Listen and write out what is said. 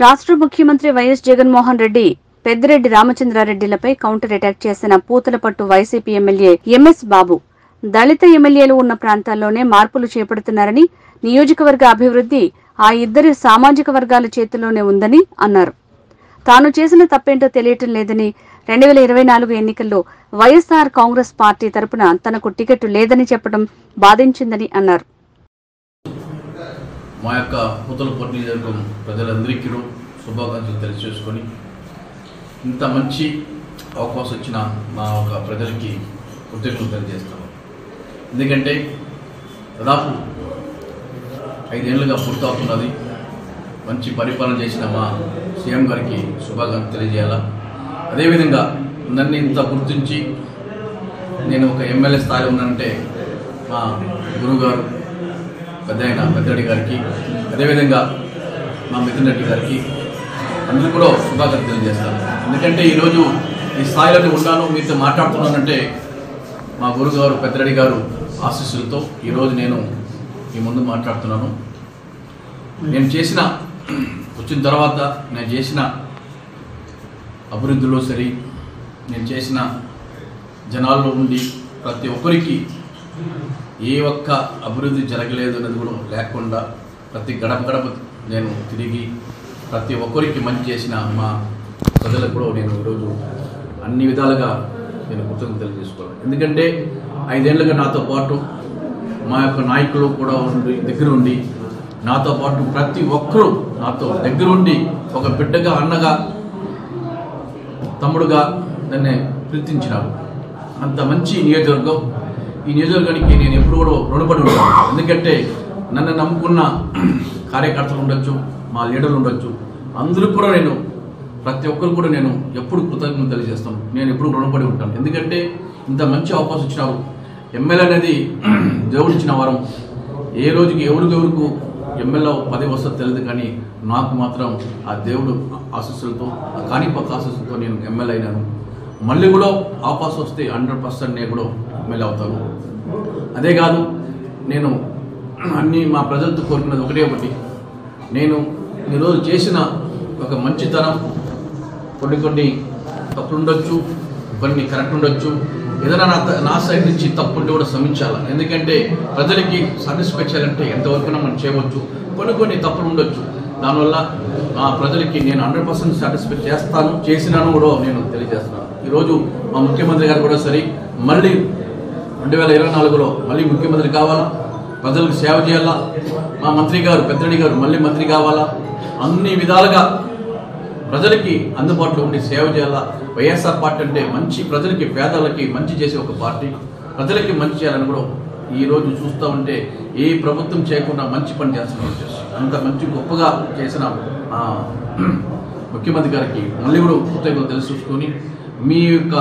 రాష్ట్ర ముఖ్యమంత్రి వైఎస్ జగన్మోహన్ రెడ్డి పెద్దిరెడ్డి రామచంద్రారెడ్డిలపై కౌంటర్ అటాక్ చేసిన Puthalapattu YCP MLA MS Babu దళిత ఎమ్మెల్యేలు ఉన్న ప్రాంతాల్లోనే మార్పులు చేపడుతున్నారని, నియోజకవర్గ అభివృద్ధి ఆ ఇద్దరి సామాజిక వర్గాల చేతిలోనే ఉందని అన్నారు. తాను చేసిన తప్పేంటో తెలియటం లేదని, 2024 ఎన్నికల్లో వైఎస్ఆర్ కాంగ్రెస్ పార్టీ తరపున తనకు టికెట్ లేదని చెప్పడం బాధించిందని అన్నారు. మా యొక్క పూతలపట్టు నియోజకవర్గం ప్రజలందరికీ శుభాకాంక్షలు తెలియజేసుకొని ఇంత మంచి అవకాశం వచ్చిన మా ఒక ప్రజలకి కృతజ్ఞతలు తెలియజేస్తాను. ఎందుకంటే దాదాపు 5 ఏళ్లుగా పూర్తవుతున్నది. మంచి పరిపాలన చేసిన మా సీఎం గారికి శుభాకాంక్షలు తెలియజేయాలా. అదేవిధంగా నన్ను ఇంత గుర్తించి నేను ఒక ఎమ్మెల్యే స్థాయిలో ఉన్నానంటే మా గురువుగారు పెద్దిరెడ్డి గారికి, అదేవిధంగా మా మిథున్ రెడ్డి గారికి అందరూ కూడా శుభాకాంక్షలు తెలియజేస్తాను. ఎందుకంటే ఈరోజు ఈ స్థాయిలోనే ఉన్నాను, మీతో మాట్లాడుతున్నానంటే మా గురుగారు పెద్దిరెడ్డి గారు ఆశీస్సులతో ఈరోజు నేను ఈ ముందు మాట్లాడుతున్నాను. నేను వచ్చిన తర్వాత నేను చేసిన అభివృద్ధిలో సరి, నేను చేసిన జనాల్లో ఉండి ప్రతి ఒక్కరికి ఏ ఒక్క అభివృద్ధి జరగలేదు అనేది కూడా లేకుండా ప్రతి గడప నేను తిరిగి ప్రతి ఒక్కరికి మంచి చేసిన మా ప్రజలకు కూడా నేను ఈరోజు అన్ని విధాలుగా నేను కృతజ్ఞతలు తెలియజేసుకోవాలి. ఎందుకంటే 5 ఏళ్లుగా నాతో పాటు మా యొక్క నాయకులు కూడా దగ్గరుండి నాతో పాటు ప్రతి ఒక్కరూ నాతో దగ్గరుండి ఒక బిడ్డగా, అన్నగా, తమ్ముడుగా నన్ను ప్రీతించినారు. అంత మంచి నియోజకవర్గం. ఈ నియోజకవర్గానికి నేను ఎప్పుడు కూడా రుణపడి ఉంటాను. ఎందుకంటే నన్ను నమ్ముకున్న కార్యకర్తలు ఉండొచ్చు, మా లీడర్లు ఉండొచ్చు, అందరూ కూడా నేను ప్రతి ఒక్కరు కూడా నేను ఎప్పుడు కృతజ్ఞతలు తెలియజేస్తాను. నేను ఎప్పుడు రుణపడి ఉంటాను. ఎందుకంటే ఇంత మంచి అవకాశం ఇచ్చినారు. ఎమ్మెల్యే అనేది దేవుడు ఇచ్చిన వరం. ఏ రోజుకి ఎవరికెవరికి ఎమ్మెల్యే పదవి వస్తుందో తెలియదు, కానీ నాకు మాత్రం ఆ దేవుడు ఆశీస్సులతో, ఆ కాణిపాక ఆశీస్సులతో నేను ఎమ్మెల్యే అయినాను. మళ్ళీ కూడా అవకాశం వస్తే 100% నేను కూడా ఎమ్మెల్యే అవుతాను. అదే కాదు, నేను అన్ని మా ప్రజలతో కోరుకున్నది ఒకటి, నేను ఈరోజు చేసిన ఒక మంచితనం, కొన్ని తప్పులు ఉండొచ్చు, కొన్ని కరెక్ట్ ఉండొచ్చు. ఏదైనా నా సైడ్ నుంచి తప్పు ఉంటే కూడా శ్రమించాలి. ఎందుకంటే ప్రజలకి సాటిస్ఫై చేయాలంటే ఎంతవరకైనా మనం చేయవచ్చు. కొన్ని తప్పులు ఉండొచ్చు. దానివల్ల ఆ ప్రజలకి నేను 100% సాటిస్ఫై చేసినాను కూడా నేను తెలియజేస్తున్నాను. ఈరోజు మా ముఖ్యమంత్రి గారు కూడా సరే, మళ్ళీ 2024లో మళ్ళీ ముఖ్యమంత్రి కావాలా, ప్రజలకు సేవ చేయాలా. మా మంత్రి గారు పెద్దిరెడ్డి గారు మళ్ళీ మంత్రి కావాలా. అన్ని విధాలుగా ప్రజలకి అందుబాటులో ఉండి సేవ చేయాలా. వైఎస్ఆర్ పార్టీ అంటే మంచి ప్రజలకి, పేదలకి మంచి చేసే ఒక పార్టీ. ప్రజలకి మంచి చేయాలని కూడా ఈరోజు చూస్తూ ఉంటే ఏ ప్రభుత్వం చేయకుండా మంచి పని చేస్తున్నాం. అంత మంచి గొప్పగా చేసిన ముఖ్యమంత్రి గారికి మళ్ళీ కూడా కృతజ్ఞతలు తెలుసుకొని మీ యొక్క